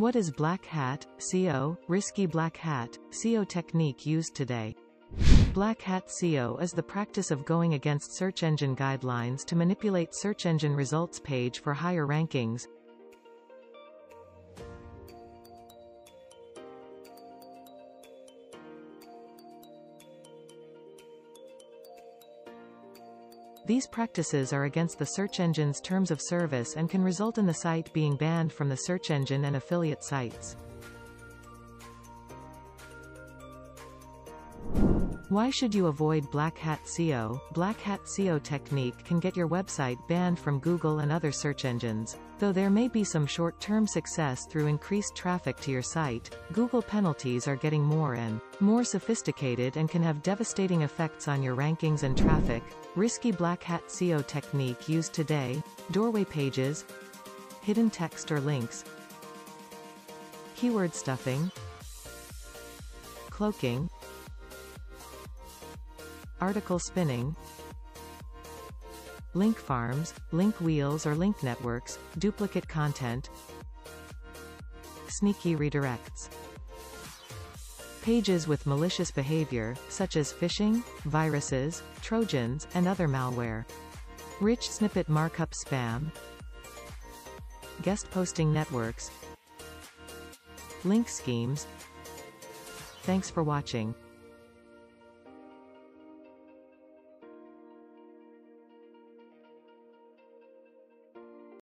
What is black hat SEO? Risky black hat SEO technique used today. Black hat SEO is the practice of going against search engine guidelines to manipulate search engine results page for higher rankings. These practices are against the search engine's terms of service and can result in the site being banned from the search engine and affiliate sites. Why should you avoid black hat SEO? Black hat SEO technique can get your website banned from Google and other search engines. Though there may be some short-term success through increased traffic to your site, Google penalties are getting more and more sophisticated and can have devastating effects on your rankings and traffic. Risky black hat SEO technique used today: doorway pages, hidden text or links, keyword stuffing, cloaking, article spinning, link farms, link wheels or link networks, duplicate content, sneaky redirects. Pages with malicious behavior, such as phishing, viruses, trojans, and other malware. Rich snippet markup spam. Guest posting networks. Link schemes. Thanks for watching.